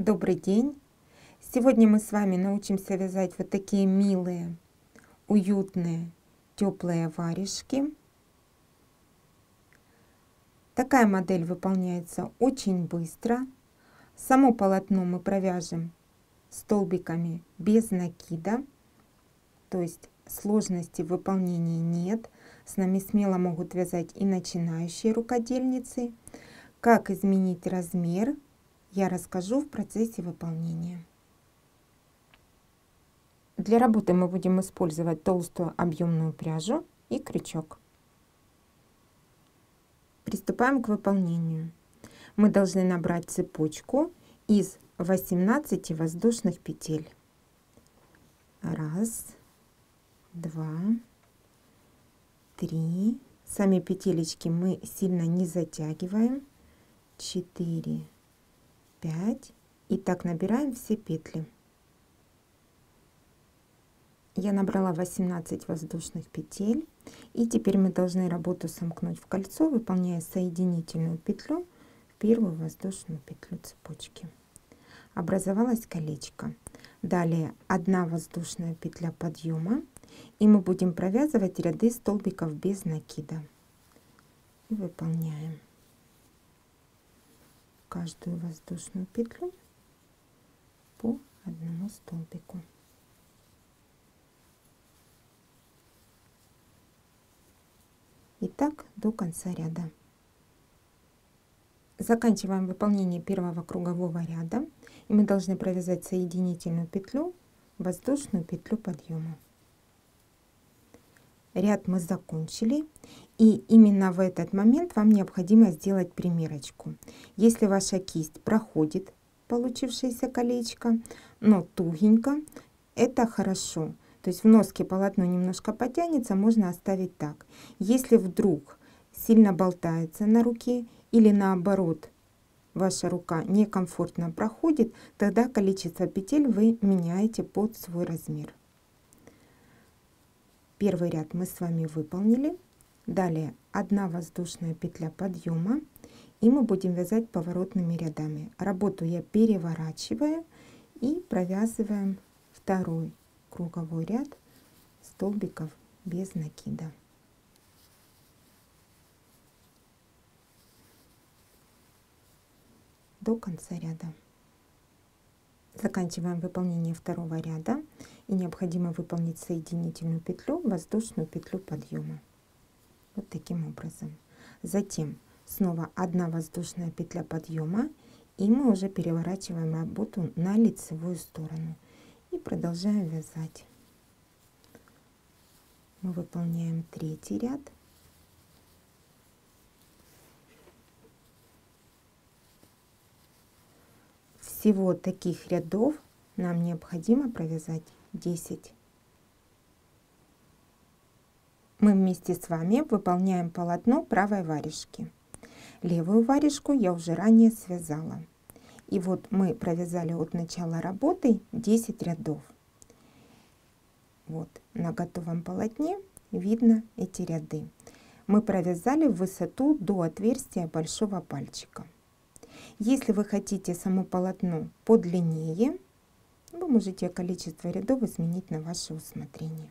Добрый день! Сегодня мы с вами научимся вязать вот такие милые, уютные, теплые варежки. Такая модель выполняется очень быстро. Само полотно мы провяжем столбиками без накида, то есть сложности в выполнении нет. С нами смело могут вязать и начинающие рукодельницы. Как изменить размер, я расскажу в процессе выполнения. Для работы мы будем использовать толстую объемную пряжу и крючок. Приступаем к выполнению. Мы должны набрать цепочку из 18 воздушных петель. 1, 2, 3. Сами петелечки мы сильно не затягиваем. 4, 5. И так набираем все петли. Я набрала 18 воздушных петель. И теперь мы должны работу сомкнуть в кольцо, выполняя соединительную петлю в первую воздушную петлю цепочки. Образовалось колечко. Далее 1 воздушная петля подъема. И мы будем провязывать ряды столбиков без накида. И выполняем каждую воздушную петлю по одному столбику. И так до конца ряда. Заканчиваем выполнение первого кругового ряда. И мы должны провязать соединительную петлю, воздушную петлю подъема. Ряд мы закончили. И именно в этот момент вам необходимо сделать примерочку. Если ваша кисть проходит получившееся колечко, но тугенько, это хорошо. То есть в носке полотно немножко потянется, можно оставить так. Если вдруг сильно болтается на руке или наоборот ваша рука некомфортно проходит, тогда количество петель вы меняете под свой размер. Первый ряд мы с вами выполнили. Далее 1 воздушная петля подъема. И мы будем вязать поворотными рядами. Работу я переворачиваю и провязываем второй круговой ряд столбиков без накида. До конца ряда. Заканчиваем выполнение второго ряда. И необходимо выполнить соединительную петлю, воздушную петлю подъема. Вот таким образом. Затем снова 1 воздушная петля подъема. И мы уже переворачиваем работу на лицевую сторону. И продолжаем вязать. Мы выполняем третий ряд. Всего таких рядов нам необходимо провязать 10. Мы вместе с вами выполняем полотно правой варежки. Левую варежку я уже ранее связала. И вот мы провязали от начала работы 10 рядов. Вот на готовом полотне видно эти ряды. Мы провязали в высоту до отверстия большого пальчика. Если вы хотите само полотно подлиннее, вы можете количество рядов изменить на ваше усмотрение.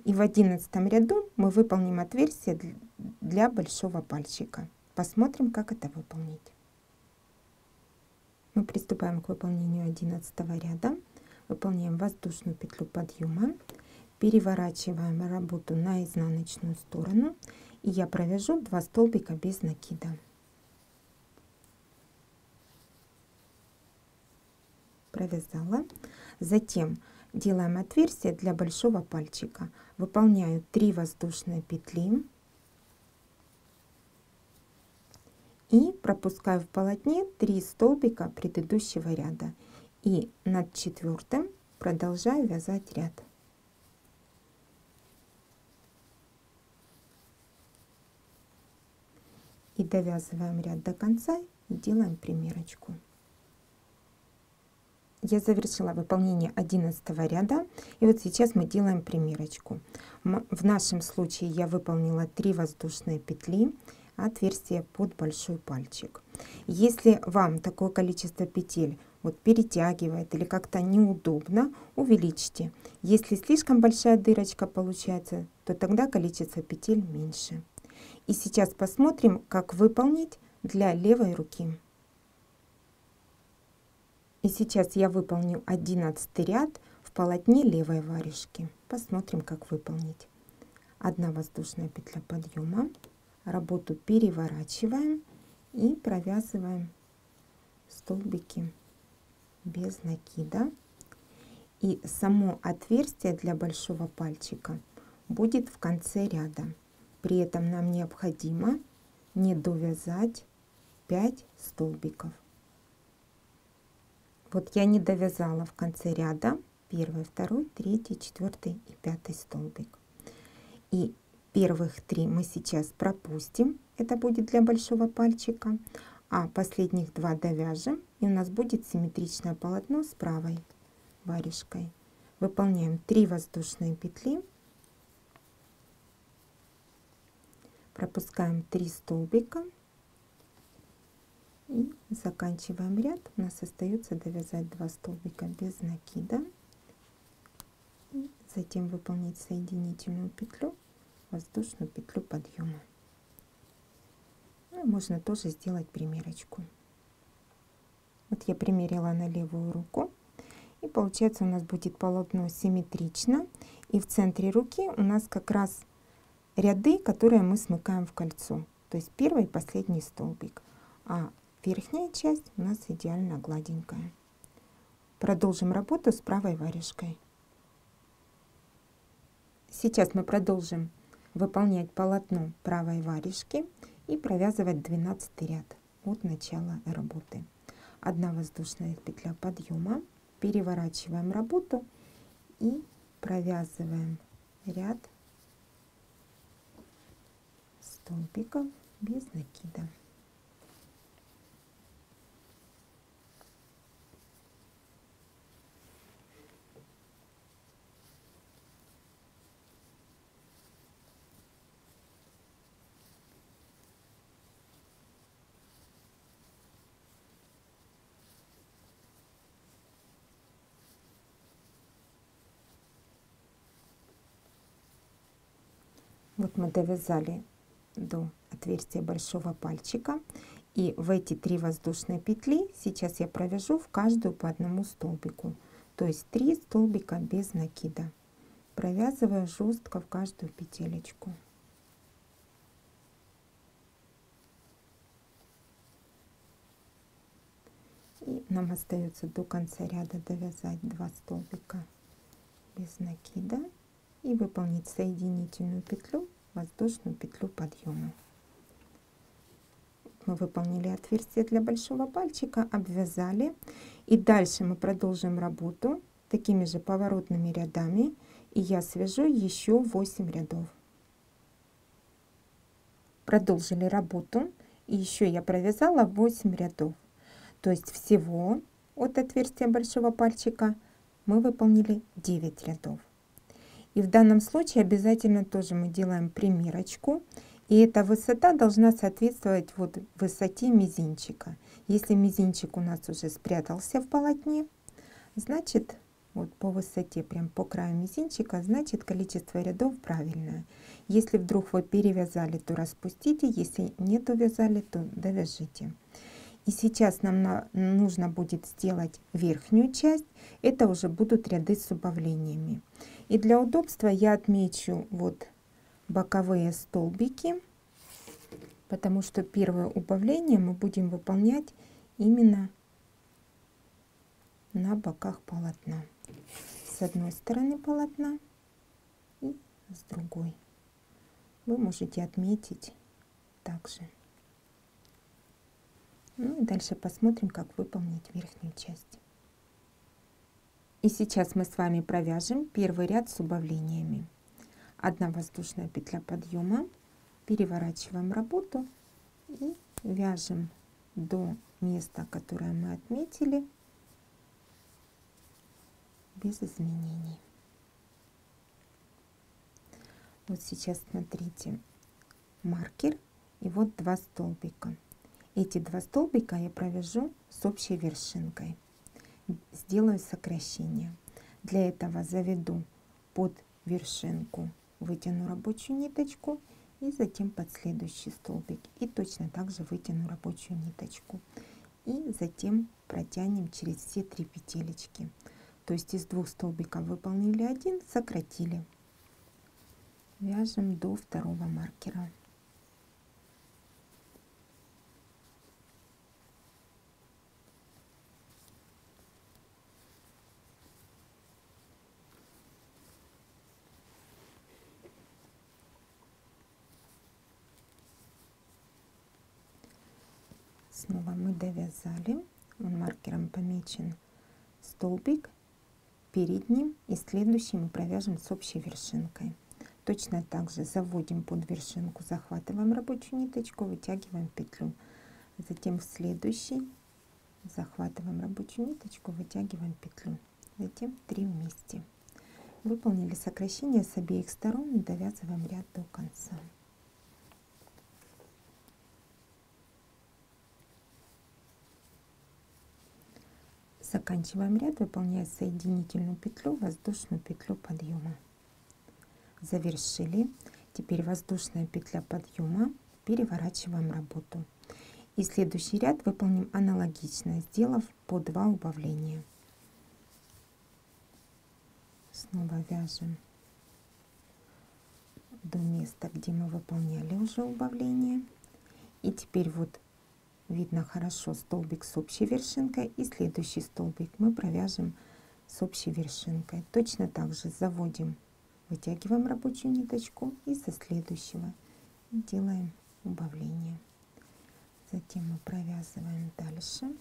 И в 11 ряду мы выполним отверстие для большого пальчика. Посмотрим, как это выполнить. Мы приступаем к выполнению 11 ряда. Выполняем воздушную петлю подъема. Переворачиваем работу на изнаночную сторону. И я провяжу 2 столбика без накида. Провязала. Затем делаем отверстие для большого пальчика. Выполняю 3 воздушные петли. И пропускаю в полотне 3 столбика предыдущего ряда. И над 4-м продолжаю вязать ряд. И довязываем ряд до конца и делаем примерочку. Я завершила выполнение 11 ряда. И вот сейчас мы делаем примерочку. В нашем случае я выполнила 3 воздушные петли, отверстие под большой пальчик. Если вам такое количество петель вот перетягивает или как-то неудобно, увеличьте. Если слишком большая дырочка получается, то тогда количество петель меньше. И сейчас посмотрим, как выполнить для левой руки. И сейчас я выполню 11 ряд в полотне левой варежки. Посмотрим, как выполнить. 1 воздушная петля подъема, работу переворачиваем и провязываем столбики без накида. И само отверстие для большого пальчика будет в конце ряда. При этом нам необходимо не довязать 5 столбиков. Вот я не довязала в конце ряда 1, 2, 3, 4 и 5 столбик. И первых 3 мы сейчас пропустим, это будет для большого пальчика, а последних 2 довяжем, и у нас будет симметричное полотно с правой варежкой. Выполняем 3 воздушные петли, пропускаем 3 столбика и заканчиваем ряд. У нас остается довязать 2 столбика без накида, и затем выполнить соединительную петлю, воздушную петлю подъема. Ну, можно тоже сделать примерочку. Вот я примерила на левую руку, и получается у нас будет полотно симметрично, и в центре руки у нас как раз ряды, которые мы смыкаем в кольцо, то есть первый и последний столбик, а верхняя часть у нас идеально гладенькая. Продолжим работу с правой варежкой. Сейчас мы продолжим выполнять полотно правой варежки и провязывать 12 ряд от начала работы. 1 воздушная петля подъема, переворачиваем работу и провязываем ряд столбиков без накида. Вот мы довязали до отверстия большого пальчика, и в эти 3 воздушные петли сейчас я провяжу в каждую по 1 столбику, то есть 3 столбика без накида, провязывая жестко в каждую петелечку. И нам остается до конца ряда довязать 2 столбика без накида и выполнить соединительную петлю, воздушную петлю подъема. Мы выполнили отверстие для большого пальчика, обвязали, и дальше мы продолжим работу такими же поворотными рядами, и я свяжу еще 8 рядов. Продолжили работу, и еще я провязала 8 рядов, то есть всего от отверстия большого пальчика мы выполнили 9 рядов. И в данном случае обязательно тоже мы делаем примерочку. И эта высота должна соответствовать вот высоте мизинчика. Если мизинчик у нас уже спрятался в полотне, значит вот по высоте, прям по краю мизинчика, значит количество рядов правильное. Если вдруг вы перевязали, то распустите. Если не довязали, то довяжите. И сейчас нам нужно будет сделать верхнюю часть. Это уже будут ряды с убавлениями. И для удобства я отмечу вот боковые столбики, потому что первое убавление мы будем выполнять именно на боках полотна. С одной стороны полотна и с другой. Вы можете отметить также. Ну и дальше посмотрим, как выполнить верхнюю часть. И сейчас мы с вами провяжем первый ряд с убавлениями. 1 воздушная петля подъема, переворачиваем работу и вяжем до места, которое мы отметили, без изменений. Вот сейчас смотрите, маркер и вот 2 столбика. Эти 2 столбика я провяжу с общей вершинкой. сделаю сокращение. Для этого заведу под вершинку, вытяну рабочую ниточку и затем под следующий столбик. И точно так же вытяну рабочую ниточку. И затем протянем через все 3 петелечки. То есть из 2 столбиков выполнили 1, сократили. Вяжем до второго маркера. Снова мы довязали, он маркером помечен столбик, перед ним и следующий мы провяжем с общей вершинкой. Точно так же заводим под вершинку, захватываем рабочую ниточку, вытягиваем петлю. Затем в следующий захватываем рабочую ниточку, вытягиваем петлю. Затем 3 вместе. Выполнили сокращение с обеих сторон и довязываем ряд до конца. Заканчиваем ряд, выполняя соединительную петлю, воздушную петлю подъема. Завершили. Теперь воздушная петля подъема, переворачиваем работу. И следующий ряд выполним аналогично, сделав по 2 убавления. Снова вяжем до места, где мы выполняли уже убавление. И теперь вот видно хорошо столбик с общей вершинкой, и следующий столбик мы провяжем с общей вершинкой. Точно так же заводим, вытягиваем рабочую ниточку и со следующего делаем убавление. Затем мы провязываем дальше.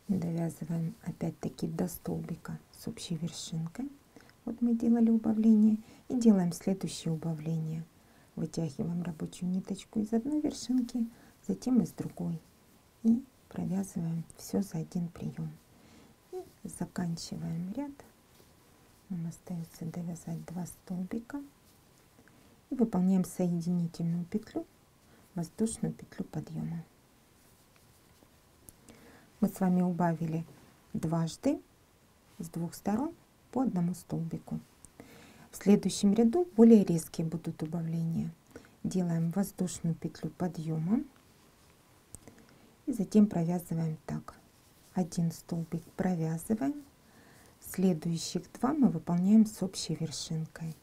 Довязываем опять-таки до столбика с общей вершинкой. Вот мы делали убавление и делаем следующее убавление. Вытягиваем рабочую ниточку из одной вершинки, затем из другой. И провязываем все за один прием. И заканчиваем ряд. Нам остается довязать 2 столбика. И выполняем соединительную петлю, воздушную петлю подъема. Мы с вами убавили дважды с 2 сторон по 1 столбику. В следующем ряду более резкие будут убавления. Делаем воздушную петлю подъема и затем провязываем так. 1 столбик провязываем, следующих 2 мы выполняем с общей вершинкой.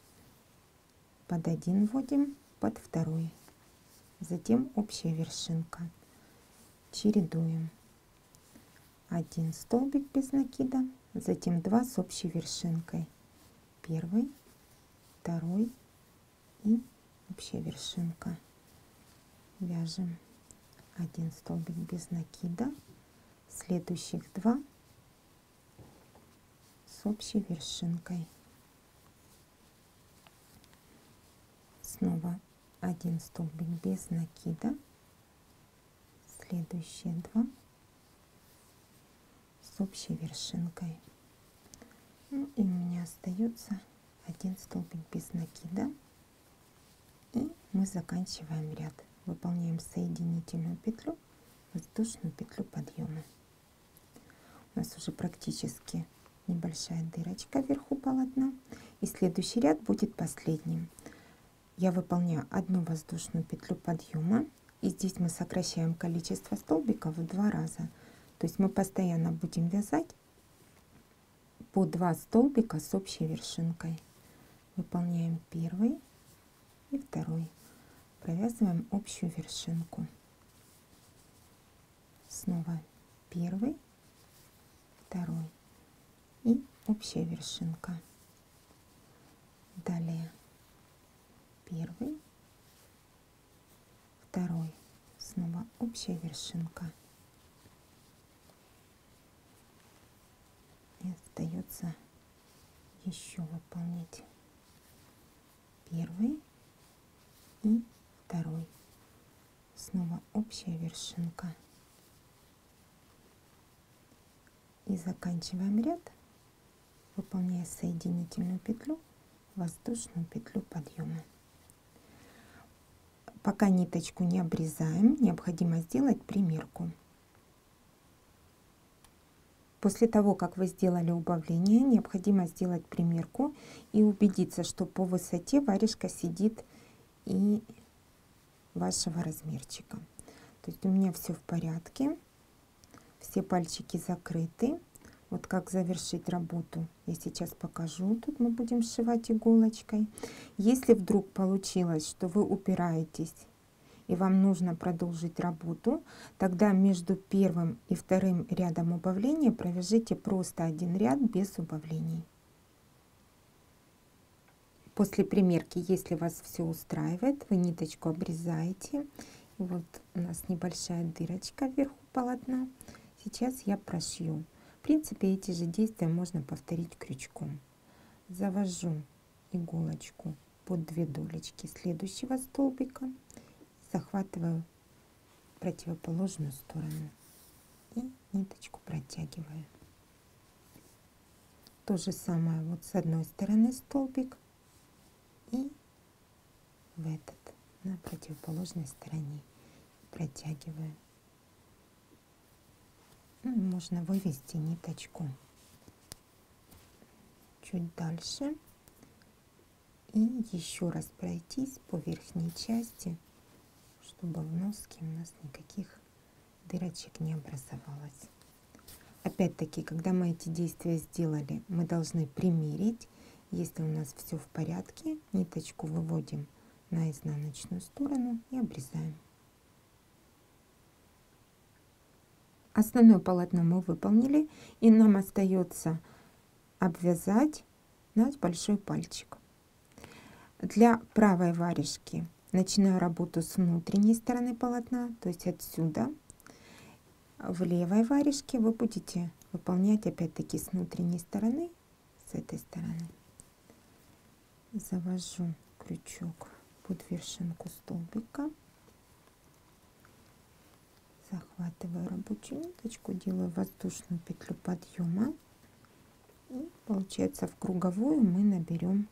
Под 1 вводим, под 2, затем общая вершинка. Чередуем. 1 столбик без накида, затем 2 с общей вершинкой. 1, 2 и общая вершинка. Вяжем 1 столбик без накида, следующих 2 с общей вершинкой. Снова 1 столбик без накида, следующие 2 с общей вершинкой. Ну, и у меня остается 1 столбик без накида, и мы заканчиваем ряд. Выполняем соединительную петлю, воздушную петлю подъема. У нас уже практически небольшая дырочка вверху полотна, и следующий ряд будет последним. Я выполняю 1 воздушную петлю подъема, и здесь мы сокращаем количество столбиков в 2 раза. То есть мы постоянно будем вязать по 2 столбика с общей вершинкой. Выполняем 1 и 2. Провязываем общую вершинку. Снова 1, 2 и общая вершинка. Далее 1, 2, снова общая вершинка. И остается еще выполнить 1 и 2, снова общая вершинка. И заканчиваем ряд, выполняя соединительную петлю, воздушную петлю подъема. Пока ниточку не обрезаем, необходимо сделать примерку. После того, как вы сделали убавление, необходимо сделать примерку и убедиться, что по высоте варежка сидит и вашего размерчика. То есть у меня все в порядке, все пальчики закрыты. Вот как завершить работу я сейчас покажу. Тут мы будем сшивать иголочкой. Если вдруг получилось, что вы упираетесь и вам нужно продолжить работу, тогда между первым и вторым рядом убавления провяжите просто один ряд без убавлений. После примерки, если вас все устраивает, вы ниточку обрезаете. Вот у нас небольшая дырочка вверху полотна. Сейчас я прошью. В принципе, эти же действия можно повторить крючком. Завожу иголочку под 2 долечки следующего столбика, захватываю противоположную сторону и ниточку протягиваю. То же самое вот с одной стороны столбик и в этот на противоположной стороне протягиваю. Можно вывести ниточку чуть дальше и еще раз пройтись по верхней части, чтобы в носке у нас никаких дырочек не образовалось. Опять-таки, когда мы эти действия сделали, мы должны примерить. Если у нас все в порядке, ниточку выводим на изнаночную сторону и обрезаем. Основное полотно мы выполнили, и нам остается обвязать наш большой пальчик. Для правой варежки начинаю работу с внутренней стороны полотна, то есть отсюда. В левой варежке вы будете выполнять опять-таки с внутренней стороны, с этой стороны. Завожу крючок под вершинку столбика. Захватываю рабочую ниточку, делаю воздушную петлю подъема. И получается в круговую мы наберем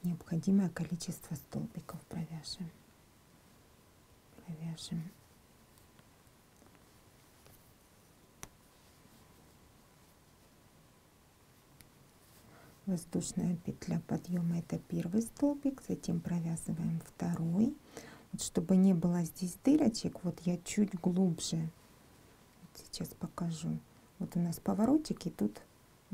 необходимое количество столбиков. Провяжем. Воздушная петля подъема — это первый столбик, затем провязываем второй. Вот чтобы не было здесь дырочек, вот я чуть глубже, вот сейчас покажу. Вот у нас поворотик, и тут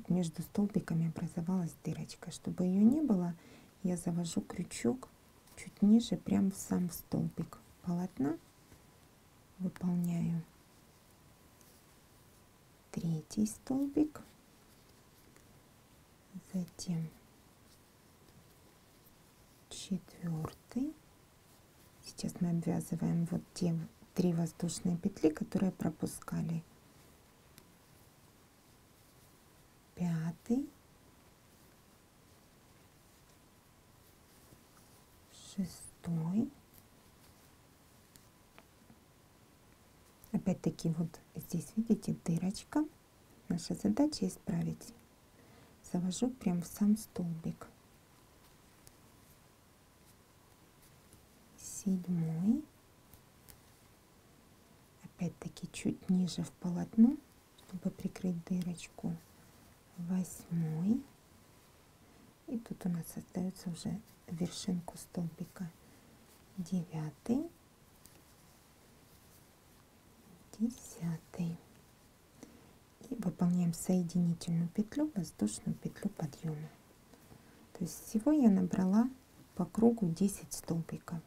между столбиками образовалась дырочка. Чтобы ее не было, я завожу крючок чуть ниже, прям в сам столбик полотна. Выполняю третий столбик, затем четвертый. Сейчас мы обвязываем вот те 3 воздушные петли, которые пропускали. 5, 6. Опять-таки вот здесь видите дырочка. Наша задача исправить. Завожу прям в сам столбик. 7. Опять-таки чуть ниже в полотно, чтобы прикрыть дырочку. 8. И тут у нас остается уже вершинку столбика. 9, 10. И выполняем соединительную петлю, воздушную петлю подъема. То есть всего я набрала по кругу 10 столбиков.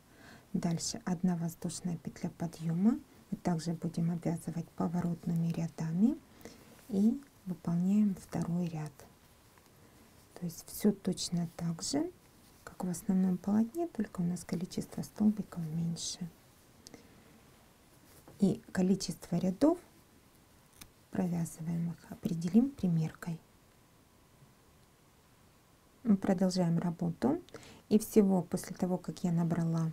Дальше 1 воздушная петля подъема. Мы также будем обвязывать поворотными рядами и выполняем второй ряд. То есть все точно так же, как в основном полотне, только у нас количество столбиков меньше. И количество рядов провязываемых определим примеркой. Мы продолжаем работу. И всего после того, как я набрала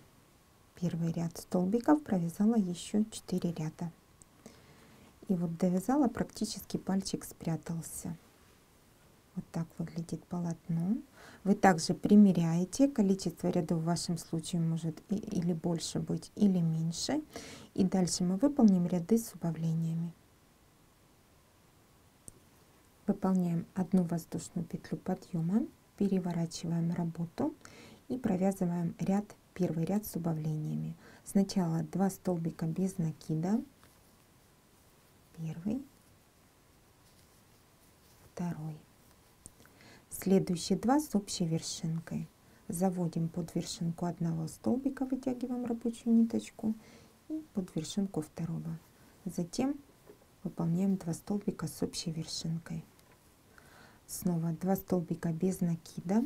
первый ряд столбиков, провязала еще 4 ряда. И вот довязала, практически пальчик спрятался. Вот так выглядит полотно. Вы также примеряете. Количество рядов в вашем случае может или больше быть, или меньше. И дальше мы выполним ряды с убавлениями. Выполняем одну воздушную петлю подъема, переворачиваем работу и провязываем первый ряд с убавлениями. Сначала 2 столбика без накида, первый, второй. Следующие 2 с общей вершинкой. Заводим под вершинку одного столбика, вытягиваем рабочую ниточку и под вершинку второго. Затем выполняем 2 столбика с общей вершинкой. Снова 2 столбика без накида.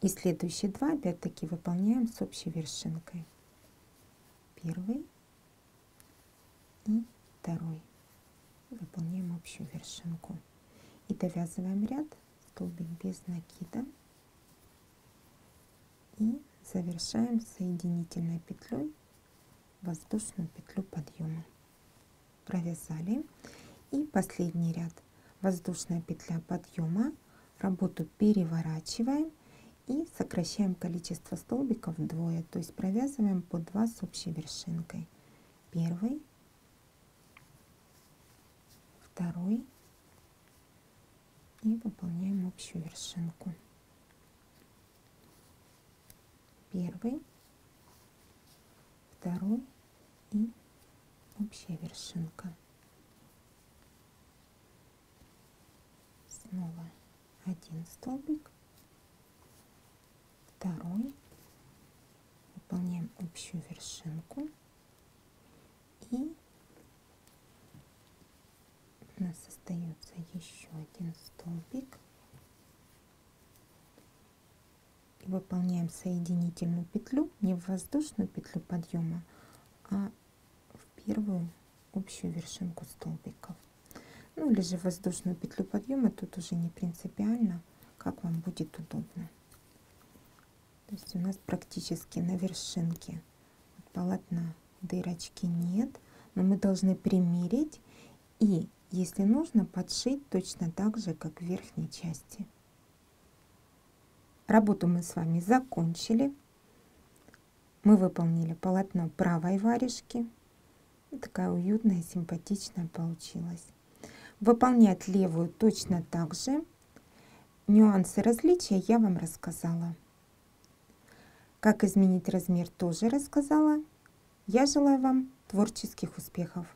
И следующие 2 опять-таки выполняем с общей вершинкой. Первый и второй. Выполняем общую вершинку. И довязываем ряд, столбик без накида. И завершаем соединительной петлей воздушную петлю подъема. Провязали. И последний ряд. Воздушная петля подъема. Работу переворачиваем и сокращаем количество столбиков вдвое. То есть провязываем по 2 с общей вершинкой. Первый, второй и выполняем общую вершинку. Первый, второй и общая вершинка. Снова один столбик, второй, выполняем общую вершинку и у нас остается еще один столбик. И выполняем соединительную петлю не в воздушную петлю подъема, а в первую общую вершинку столбиков. Ну или же воздушную петлю подъема, тут уже не принципиально, как вам будет удобно. То есть у нас практически на вершинке полотна дырочки нет, но мы должны примерить и, если нужно, подшить точно так же, как в верхней части. Работу мы с вами закончили. Мы выполнили полотно правой варежки. Такая уютная, симпатичная получилась. Выполнять левую точно так же. Нюансы различия я вам рассказала. Как изменить размер, тоже рассказала. Я желаю вам творческих успехов.